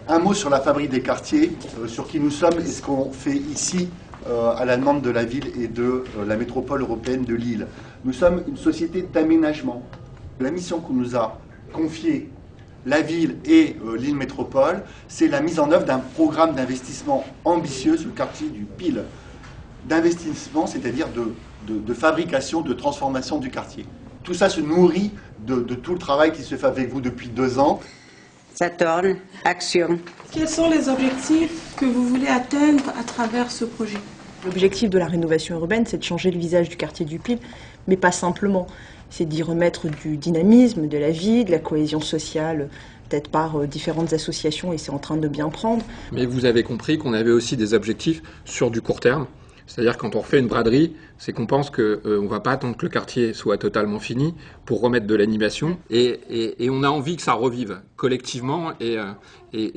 Un mot sur la Fabrique des quartiers, sur qui nous sommes et ce qu'on fait ici à la demande de la ville et de la métropole européenne de Lille. Nous sommes une société d'aménagement. La mission qu'on nous a confiée, la ville et Lille Métropole, c'est la mise en œuvre d'un programme d'investissement ambitieux sur le quartier du Pile. D'investissement, c'est-à-dire de fabrication, de transformation du quartier. Tout ça se nourrit de tout le travail qui se fait avec vous depuis 2 ans. Saturne, action. Quels sont les objectifs que vous voulez atteindre à travers ce projet? L'objectif de la rénovation urbaine, c'est de changer le visage du quartier du Pile, mais pas simplement. C'est d'y remettre du dynamisme, de la vie, de la cohésion sociale, peut-être par différentes associations, et c'est en train de bien prendre. Mais vous avez compris qu'on avait aussi des objectifs sur du court terme. C'est-à-dire quand on refait une braderie, c'est qu'on pense qu'on ne va pas attendre que le quartier soit totalement fini pour remettre de l'animation. Et on a envie que ça revive collectivement. Et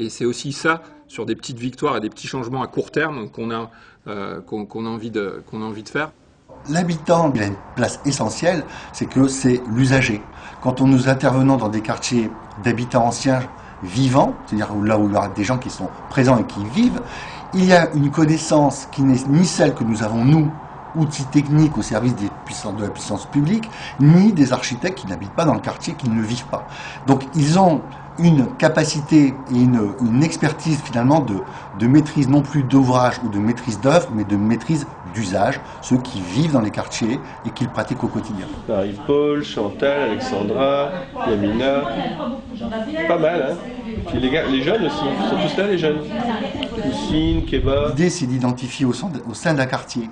c'est aussi ça, sur des petites victoires et des petits changements à court terme qu'on a envie de faire. L'habitant, il a une place essentielle, c'est que c'est l'usager. Quand nous intervenons dans des quartiers d'habitants anciens vivants, c'est-à-dire là où il y aura des gens qui sont présents et qui vivent, il y a une connaissance qui n'est ni celle que nous avons, nous, outils techniques au service de la puissance publique, ni des architectes qui n'habitent pas dans le quartier, qui ne le vivent pas. Donc ils ont une capacité et une expertise finalement de maîtrise non plus d'ouvrage ou de maîtrise d'œuvre, mais de maîtrise d'usage, ceux qui vivent dans les quartiers et qui le pratiquent au quotidien. Marie-Paul, Chantal, Alexandra, Yamina, pas mal, hein. Puis les jeunes aussi, ils sont tous là les jeunes. Lucine, Keba. L'idée, c'est d'identifier au sein d'un quartier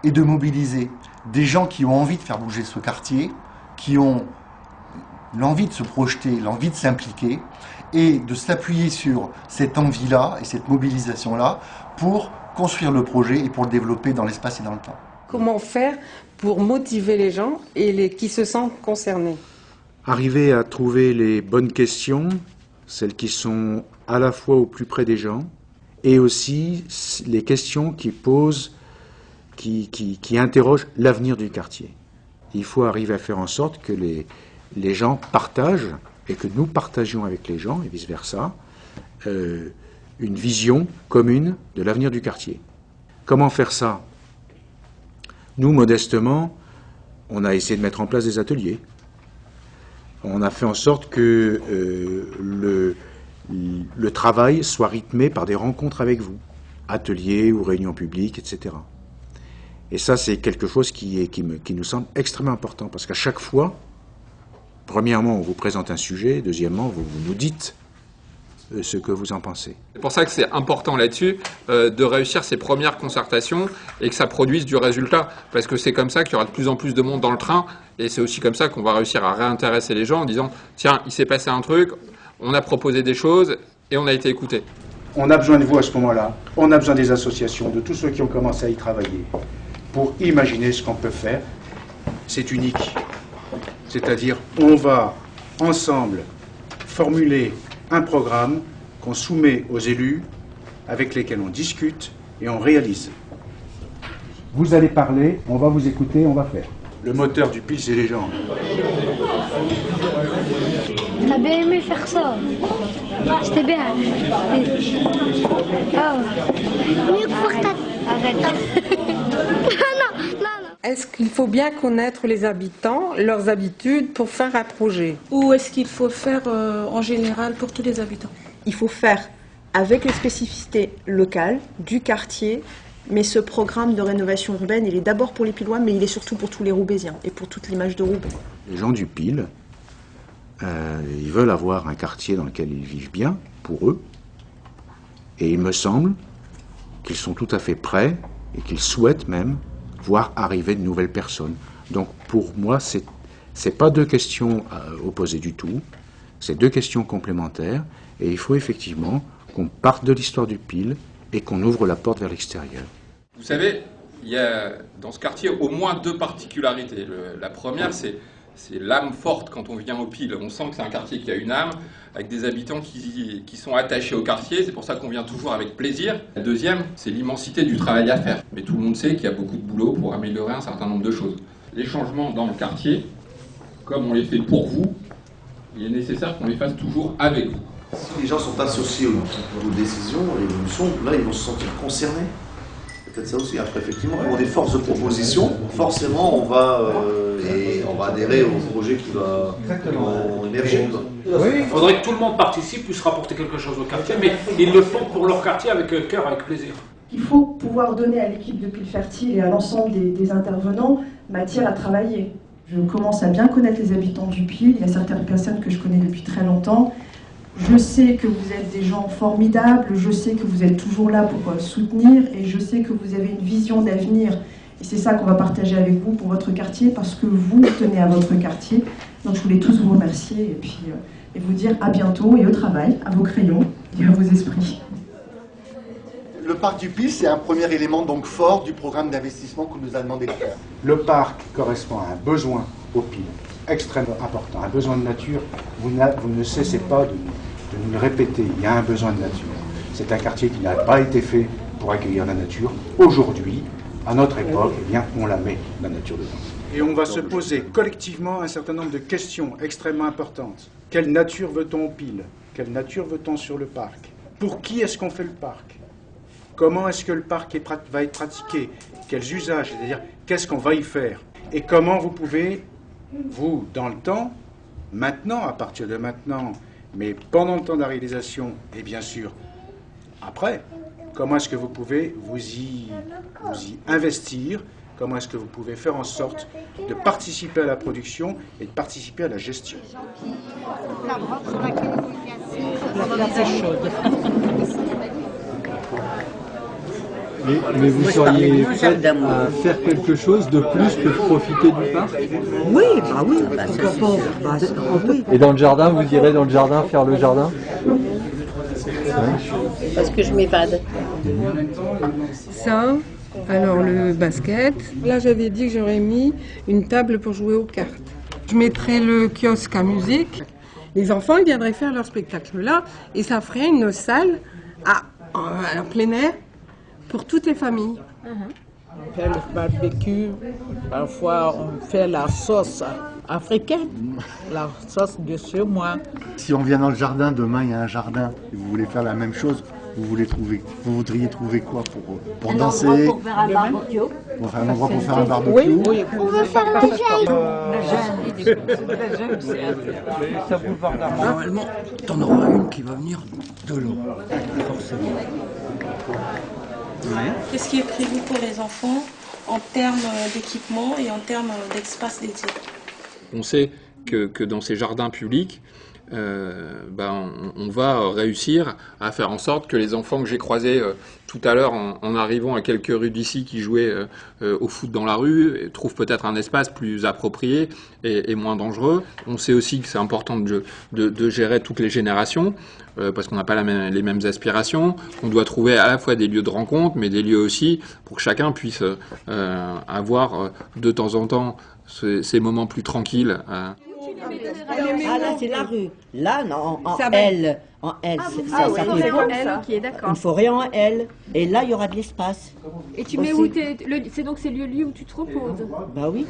et de mobiliser des gens qui ont envie de faire bouger ce quartier, qui ont l'envie de se projeter, l'envie de s'impliquer, et de s'appuyer sur cette envie-là et cette mobilisation-là pour construire le projet et pour le développer dans l'espace et dans le temps. Comment faire pour motiver les gens et qui se sentent concernés? Arriver à trouver les bonnes questions, celles qui sont à la fois au plus près des gens, et aussi les questions qui posent, qui interrogent l'avenir du quartier. Il faut arriver à faire en sorte que les gens partagent, et que nous partagions avec les gens, et vice-versa, une vision commune de l'avenir du quartier. Comment faire ça? Nous, modestement, on a essayé de mettre en place des ateliers. On a fait en sorte que le travail soit rythmé par des rencontres avec vous, ateliers ou réunions publiques, etc. Et ça, c'est quelque chose qui nous semble extrêmement important, parce qu'à chaque fois, premièrement, on vous présente un sujet, deuxièmement, vous nous dites ce que vous en pensez. C'est pour ça que c'est important là-dessus de réussir ces premières concertations et que ça produise du résultat, parce que c'est comme ça qu'il y aura de plus en plus de monde dans le train, et c'est aussi comme ça qu'on va réussir à réintéresser les gens en disant « Tiens, il s'est passé un truc, on a proposé des choses et on a été écoutés ». On a besoin de vous à ce moment-là, on a besoin des associations, de tous ceux qui ont commencé à y travailler, pour imaginer ce qu'on peut faire. C'est unique. C'est-à-dire, on va ensemble formuler un programme qu'on soumet aux élus, avec lesquels on discute et on réalise. Vous allez parler, on va vous écouter, on va faire. Le moteur du Pile, c'est les gens. T'as bien aimé faire ça? C'était bien. Oh. Mieux que Fortnite. Arrête. Non. Est-ce qu'il faut bien connaître les habitants, leurs habitudes pour faire un projet? Ou est-ce qu'il faut faire en général pour tous les habitants? Il faut faire avec les spécificités locales du quartier, mais ce programme de rénovation urbaine, il est d'abord pour les Pilois, mais il est surtout pour tous les Roubaisiens et pour toute l'image de Roubaix. Les gens du Pile, ils veulent avoir un quartier dans lequel ils vivent bien, pour eux, et il me semble qu'ils sont tout à fait prêts et qu'ils souhaitent même voir arriver de nouvelles personnes. Donc pour moi, c'est pas deux questions opposées du tout, c'est deux questions complémentaires, et il faut effectivement qu'on parte de l'histoire du Pile et qu'on ouvre la porte vers l'extérieur. Vous savez, il y a dans ce quartier au moins deux particularités. La première, c'est c'est l'âme forte quand on vient au Pile. On sent que c'est un quartier qui a une âme, avec des habitants qui sont attachés au quartier. C'est pour ça qu'on vient toujours avec plaisir. La deuxième, c'est l'immensité du travail à faire. Mais tout le monde sait qu'il y a beaucoup de boulot pour améliorer un certain nombre de choses. Les changements dans le quartier, comme on les fait pour vous, il est nécessaire qu'on les fasse toujours avec vous. Si les gens sont associés aux décisions, à l'évolution, là, ils vont se sentir concernés. Peut-être ça aussi. Après, effectivement, pour des forces de proposition, forcément, on va adhérer au projet qui va émerger. Oui, il faudrait que tout le monde participe, puisse rapporter quelque chose au quartier, mais ils le font pour leur quartier avec cœur, avec plaisir. Il faut pouvoir donner à l'équipe de Pile Fertile et à l'ensemble des intervenants matière à travailler. Je commence à bien connaître les habitants du Pile, il y a certaines personnes que je connais depuis très longtemps. Je sais que vous êtes des gens formidables, je sais que vous êtes toujours là pour soutenir et je sais que vous avez une vision d'avenir. Et c'est ça qu'on va partager avec vous pour votre quartier parce que vous tenez à votre quartier. Donc je voulais tous vous remercier et vous dire à bientôt et au travail, à vos crayons et à vos esprits. Le parc du Pile, c'est un premier élément donc fort du programme d'investissement qu'on nous a demandé de faire. Le parc correspond à un besoin au Pile extrêmement important, un besoin de nature. Vous ne cessez pas de nous le répéter, il y a un besoin de nature. C'est un quartier qui n'a pas été fait pour accueillir la nature. Aujourd'hui, à notre époque, eh bien, on la met, la nature dedans. Et on va se poser collectivement un certain nombre de questions extrêmement importantes. Quelle nature veut-on au Pile? Quelle nature veut-on sur le parc? Pour qui est-ce qu'on fait le parc? Comment est-ce que le parc va être pratiqué? Quels usages? C'est-à-dire, qu'est-ce qu'on va y faire? Et comment vous pouvez, vous, dans le temps, maintenant, à partir de maintenant, mais pendant le temps de la réalisation, et bien sûr, après, comment est-ce que vous pouvez vous y investir? Comment est-ce que vous pouvez faire en sorte de participer à la production et de participer à la gestion? La glace chaude. Mais vous seriez prête à faire quelque chose de plus que de profiter du parc? Oui, pourquoi pas. Oui. Et dans le jardin, vous irez dans le jardin faire le jardin? Parce que je m'évade. Ça, alors le basket. Là, j'avais dit que j'aurais mis une table pour jouer aux cartes. Je mettrais le kiosque à musique. Les enfants, ils viendraient faire leur spectacle là et ça ferait une salle en plein air pour toutes les familles. On fait le barbecue, parfois on fait la sauce africaine, la sauce de chez moi. Si on vient dans le jardin, demain il y a un jardin, et vous voulez faire la même chose, vous voudriez trouver quoi pour danser? Un endroit pour faire un barbecue. Pour faire un endroit pour faire un barbecue? Oui. On veut faire le jeûne. Le jeûne, c'est boulevard d'Armand. Normalement, t'en auras une qui va venir de l'eau, forcément. Qu'est-ce qui est prévu pour les enfants en termes d'équipement et en termes d'espace dédié? On sait que dans ces jardins publics, on va réussir à faire en sorte que les enfants que j'ai croisés tout à l'heure en arrivant à quelques rues d'ici qui jouaient au foot dans la rue trouvent peut-être un espace plus approprié et moins dangereux. On sait aussi que c'est important de gérer toutes les générations parce qu'on n'a pas les mêmes aspirations, qu'on doit trouver à la fois des lieux de rencontre mais des lieux aussi pour que chacun puisse avoir de temps en temps ces moments plus tranquilles. Ah là c'est la rue. Là non, en L. En L. Ça fait en L, ok, d'accord. une forêt en L. Et là il y aura de l'espace. Et tu mets où c'est donc c'est le lieu où tu te reposes? Bah oui.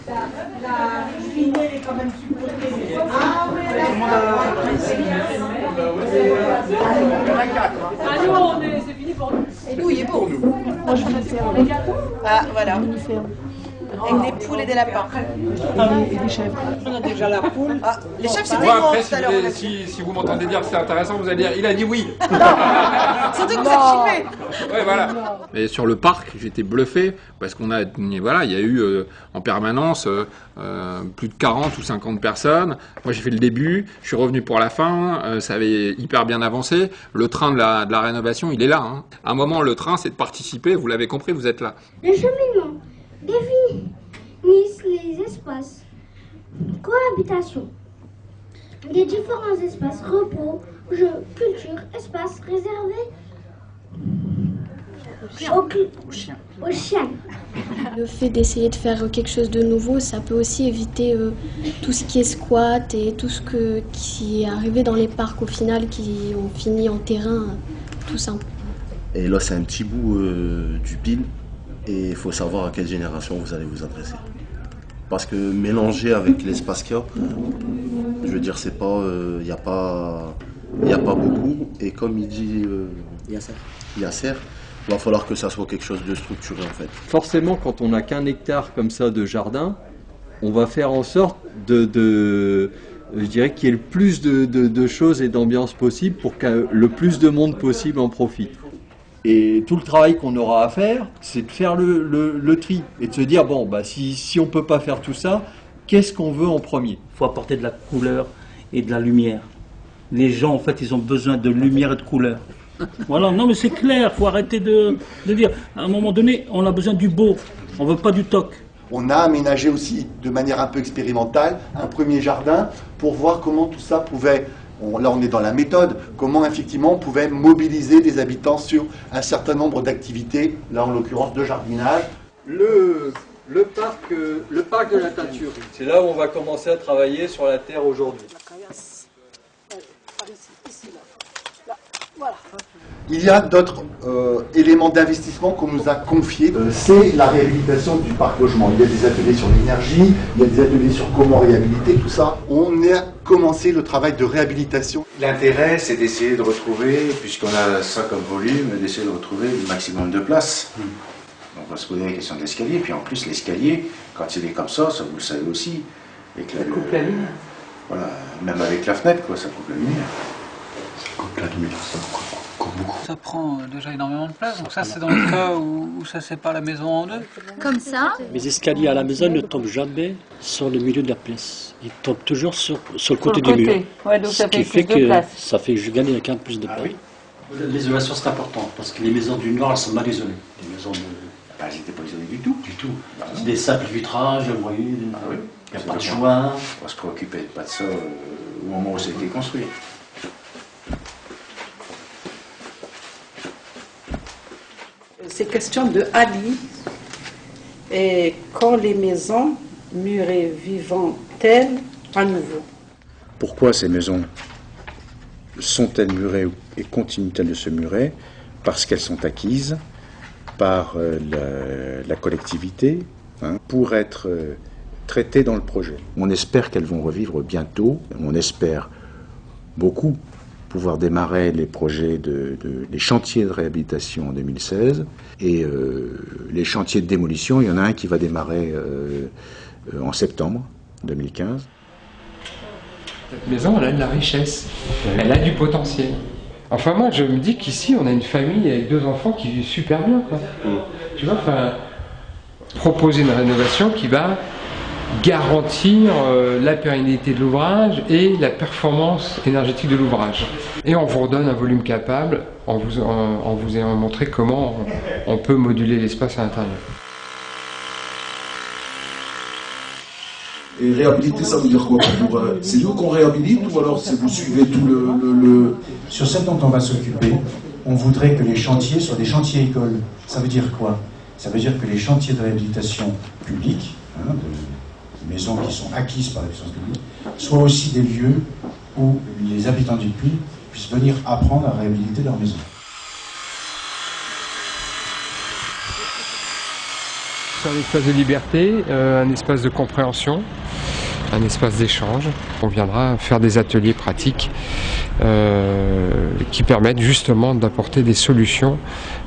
La lumière est quand même supprimée. Ah non, c'est fini pour nous. Et nous, il est beau. Moi je vais le faire. Ah, voilà. Avec des poules et des lapins. Et des chèvres. On a déjà la poule. Ah, les chèvres, c'était Moi, grand après, tout à l'heure. si vous m'entendez dire que c'est intéressant, vous allez dire il a dit oui. Surtout que vous êtes filmé. Ouais, voilà. Et sur le parc, j'étais bluffé parce il y a eu en permanence plus de 40 ou 50 personnes. Moi, j'ai fait le début, je suis revenu pour la fin, ça avait hyper bien avancé. Le train de la rénovation, il est là. Hein. À un moment, le train, c'est de participer, vous l'avez compris, vous êtes là. Le cheminement définissent les espaces. Cohabitation. Les différents espaces repos, jeux, culture, espaces réservés Au chien. Le fait d'essayer de faire quelque chose de nouveau, ça peut aussi éviter tout ce qui est squat et tout ce qui est arrivé dans les parcs au final, qui ont fini en terrain tout simple. Et là, c'est un petit bout du pile et il faut savoir à quelle génération vous allez vous adresser. Parce que mélanger avec l'espace qu'il y a, je veux dire, c'est pas, il n'y a pas beaucoup. Et comme il dit Yasser, il va falloir que ça soit quelque chose de structuré en fait. Forcément, quand on n'a qu'un hectare comme ça de jardin, on va faire en sorte je dirais qu'il y ait le plus de choses et d'ambiance possible pour que le plus de monde possible en profite. Et tout le travail qu'on aura à faire, c'est de faire le tri et de se dire, bon, bah, si on ne peut pas faire tout ça, qu'est-ce qu'on veut en premier? Il faut apporter de la couleur et de la lumière. Les gens, en fait, ils ont besoin de lumière et de couleur. Voilà, non mais c'est clair, il faut arrêter de dire, à un moment donné, on a besoin du beau, on ne veut pas du toc. On a aménagé aussi, de manière un peu expérimentale, un premier jardin pour voir comment tout ça pouvait, là on est dans la méthode, comment effectivement on pouvait mobiliser des habitants sur un certain nombre d'activités, là en l'occurrence de jardinage. Le parc de la teinture, c'est là où on va commencer à travailler sur la terre aujourd'hui. Il y a d'autres éléments d'investissement qu'on nous a confiés. C'est la réhabilitation du parc logement. Il y a des ateliers sur l'énergie, il y a des ateliers sur comment réhabiliter, tout ça. On a commencé le travail de réhabilitation. L'intérêt, c'est d'essayer de retrouver, puisqu'on a ça comme volume, d'essayer de retrouver le maximum de place. Donc on va se poser la question de l'escalier, puis en plus l'escalier, quand il est comme ça vous le savez aussi. Ça coupe la lumière. Voilà, même avec la fenêtre, quoi, ça coupe la lumière. Ça coupe la lumière, ça coupe beaucoup. Ça prend déjà énormément de place, donc ça c'est dans le cas où ça sépare la maison en deux. Comme ça. Les escaliers à la maison ne tombent jamais sur le milieu de la place. Ils tombent toujours sur le côté du mur. Ouais, donc ce qui fait que ça fait que je gagne avec un plus de place. L'isolation c'est important, parce que les maisons du Nord elles sont mal isolées. Les maisons de... Elles n'étaient pas isolées du tout. Du tout. Des simples vitrages, vous voyez, il n'y a pas de joint. On va se préoccuper pas de ça au moment où ça a été construit. C'est question de Ali. Et quand les maisons murées vivront-elles à nouveau? Pourquoi ces maisons sont-elles murées et continuent-elles de se murer? Parce qu'elles sont acquises par la collectivité pour être traitées dans le projet. On espère qu'elles vont revivre bientôt, on espère beaucoup pouvoir démarrer les projets les chantiers de réhabilitation en 2016 et les chantiers de démolition, il y en a un qui va démarrer en septembre 2015. Cette maison, elle a de la richesse, elle a du potentiel. Enfin, moi, je me dis qu'ici, on a une famille avec 2 enfants qui vivent super bien, quoi. Tu vois, enfin, proposer une rénovation qui va garantir la pérennité de l'ouvrage et la performance énergétique de l'ouvrage. Et on vous redonne un volume capable en vous ayant montré comment on peut moduler l'espace à l'intérieur. Et réhabiliter, ça veut dire quoi pour vous? C'est nous qu'on réhabilite ou alors c'est vous suivez tout le... Sur ce dont on va s'occuper, on voudrait que les chantiers soient des chantiers écoles. Ça veut dire quoi? Ça veut dire que les chantiers de réhabilitation publique, de maisons qui sont acquises par la puissance publique, soient aussi des lieux où les habitants du Puy puissent venir apprendre à réhabiliter leur maison. C'est un espace de liberté, un espace de compréhension, un espace d'échange. On viendra faire des ateliers pratiques qui permettent justement d'apporter des solutions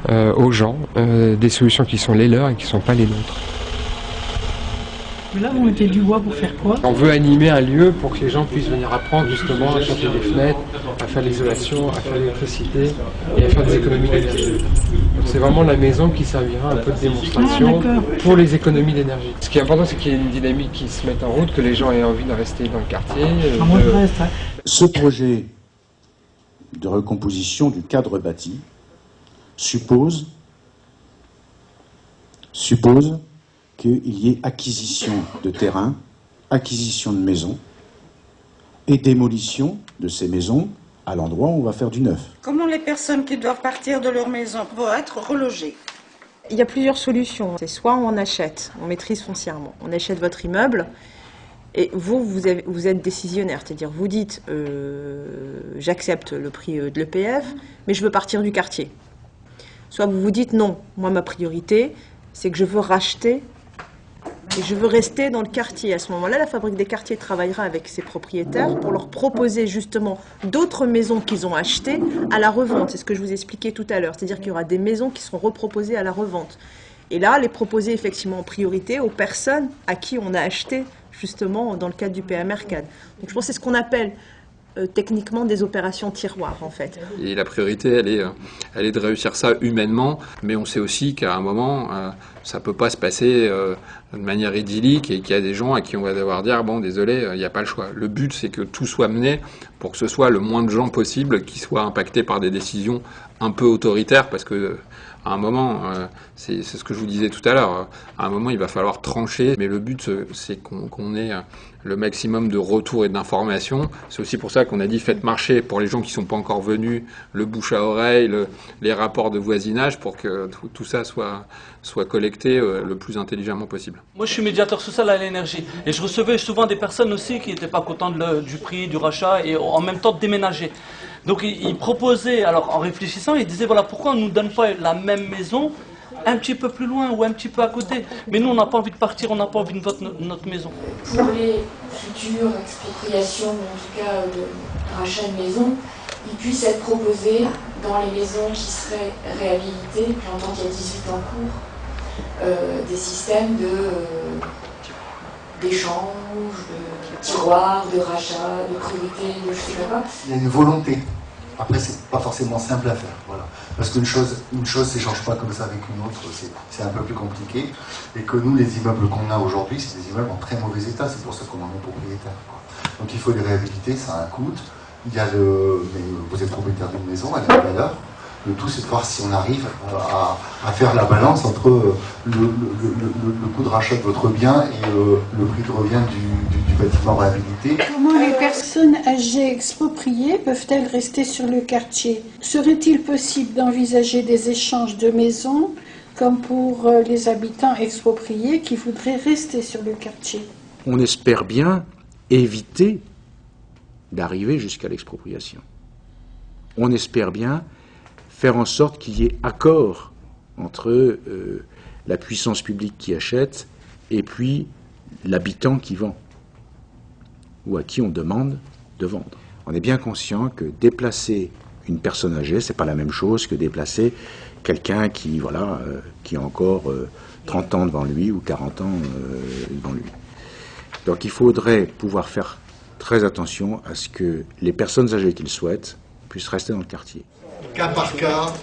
aux gens, des solutions qui sont les leurs et qui ne sont pas les nôtres. Mais là, vous mettez du bois pour faire quoi? On veut animer un lieu pour que les gens puissent venir apprendre justement à changer des fenêtres, à faire l'isolation, à faire l'électricité et à faire des économies d'énergie. C'est vraiment la maison qui servira un peu de démonstration pour les économies d'énergie. Ce qui est important, c'est qu'il y ait une dynamique qui se mette en route, que les gens aient envie de rester dans le quartier. Ce projet de recomposition du cadre bâti suppose qu'il y ait acquisition de terrain, acquisition de maisons et démolition de ces maisons à l'endroit où on va faire du neuf. Comment les personnes qui doivent partir de leur maison vont être relogées? Il y a plusieurs solutions. C'est soit on achète, on maîtrise foncièrement, on achète votre immeuble et vous êtes décisionnaire, c'est-à-dire vous dites j'accepte le prix de l'EPF, mais je veux partir du quartier. Soit vous vous dites non, moi ma priorité c'est que je veux racheter et je veux rester dans le quartier. À ce moment-là, la Fabrique des quartiers travaillera avec ses propriétaires pour leur proposer justement d'autres maisons qu'ils ont achetées à la revente. C'est ce que je vous expliquais tout à l'heure. C'est-à-dire qu'il y aura des maisons qui seront reproposées à la revente. Et là, les proposer effectivement en priorité aux personnes à qui on a acheté justement dans le cadre du PME Arcade. Donc je pense que c'est ce qu'on appelle techniquement des opérations tiroirs en fait. Et la priorité, elle est de réussir ça humainement, mais on sait aussi qu'à un moment, ça peut pas se passer de manière idyllique et qu'il y a des gens à qui on va devoir dire bon désolé, il n'y a pas le choix. Le but c'est que tout soit mené pour que ce soit le moins de gens possible qui soient impactés par des décisions un peu autoritaires parce que à un moment, c'est ce que je vous disais tout à l'heure, à un moment il va falloir trancher, mais le but c'est qu'on ait le maximum de retours et d'informations. C'est aussi pour ça qu'on a dit faites marcher pour les gens qui ne sont pas encore venus, le bouche à oreille, les rapports de voisinage pour que tout ça soit collecté le plus intelligemment possible. Moi je suis médiateur social à l'énergie et je recevais souvent des personnes aussi qui n'étaient pas contentes du prix, du rachat et en même temps de déménager. Donc ils proposaient, alors en réfléchissant, ils disaient voilà pourquoi on ne nous donne pas la même maison un petit peu plus loin ou un petit peu à côté. Mais nous on n'a pas envie de partir, on n'a pas envie de notre maison. Pour les futures expropriations, ou en tout cas de rachat de maison, ils puissent être proposés dans les maisons qui seraient réhabilitées, j'entends qu'il y a 18 en cours, des systèmes d'échange, de tiroirs, de rachat, de priorité, de je sais pas. Il y a une volonté. Après, c'est pas forcément simple à faire. Voilà. Parce qu'une chose s'échange pas comme ça avec une autre, c'est un peu plus compliqué. Et que nous, les immeubles qu'on a aujourd'hui, c'est des immeubles en très mauvais état. C'est pour ça qu'on en est propriétaire. Donc il faut les réhabiliter, ça a un coût. Il y a mais vous êtes propriétaire d'une maison, elle a une valeur. Le tout, c'est de voir si on arrive à faire la balance entre le coût de rachat de votre bien et le prix de revient du bâtiment réhabilité. Comment les personnes âgées expropriées peuvent-elles rester sur le quartier? Serait-il possible d'envisager des échanges de maisons comme pour les habitants expropriés qui voudraient rester sur le quartier? On espère bien éviter d'arriver jusqu'à l'expropriation. On espère bien faire en sorte qu'il y ait accord entre la puissance publique qui achète et puis l'habitant qui vend, ou à qui on demande de vendre. On est bien conscient que déplacer une personne âgée, c'est pas la même chose que déplacer quelqu'un qui, qui a encore 30 ans devant lui ou 40 ans devant lui. Donc il faudrait pouvoir faire très attention à ce que les personnes âgées qu'ils souhaitent puissent rester dans le quartier. Cas par cas,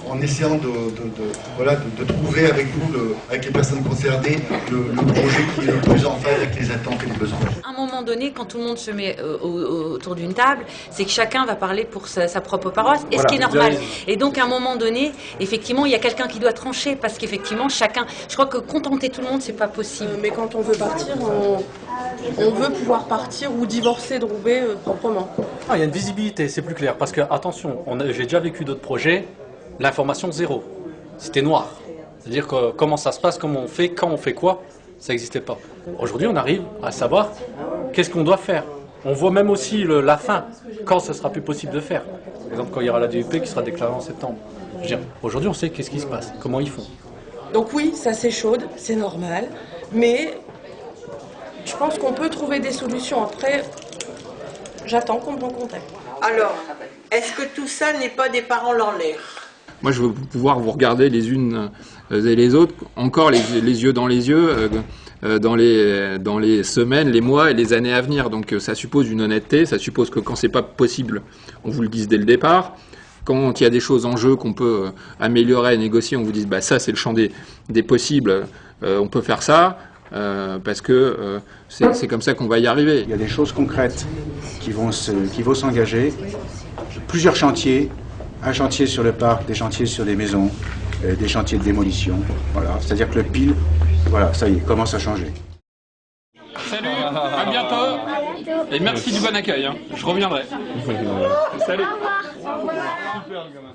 en essayant de trouver avec vous, avec les personnes concernées, le projet qui est le plus en phase avec les attentes et les besoins. À un moment donné, quand tout le monde se met autour d'une table, c'est que chacun va parler pour sa propre paroisse, et ce qui est normal. Et donc, à un moment donné, effectivement, il y a quelqu'un qui doit trancher, parce qu'effectivement, chacun... Je crois que contenter tout le monde, c'est pas possible. Mais quand on veut partir, on veut pouvoir partir ou divorcer de Roubaix proprement. Ah, il y a une visibilité, c'est plus clair, parce que, attention, j'ai déjà vécu d'autres projets, l'information zéro, c'était noir. C'est-à-dire que comment ça se passe, comment on fait, quand on fait quoi, ça n'existait pas. Aujourd'hui, on arrive à savoir qu'est-ce qu'on doit faire. On voit même aussi la fin, quand ce sera plus possible de faire. Par exemple, quand il y aura la DUP qui sera déclarée en septembre. Aujourd'hui, on sait qu'est-ce qui se passe, comment ils font. Donc oui, ça s'échaude, c'est normal, mais je pense qu'on peut trouver des solutions. Après, j'attends qu'on me recontacte. Alors, est-ce que tout ça n'est pas des paroles en l'air? Moi, je veux pouvoir vous regarder les unes et les autres, encore les yeux dans les yeux, dans les semaines, les mois et les années à venir. Donc ça suppose une honnêteté, ça suppose que quand c'est pas possible, on vous le dise dès le départ. Quand il y a des choses en jeu qu'on peut améliorer et négocier, on vous dise bah ça c'est le champ des possibles, on peut faire ça. Parce que c'est comme ça qu'on va y arriver. Il y a des choses concrètes qui vont s'engager, plusieurs chantiers, un chantier sur le parc, des chantiers sur les maisons, des chantiers de démolition. Voilà, c'est-à-dire que le pile, voilà, ça y est, commence à changer. Salut, à bientôt. Et merci du bon accueil, hein. Je reviendrai. Salut. Au revoir. Super, le gamin.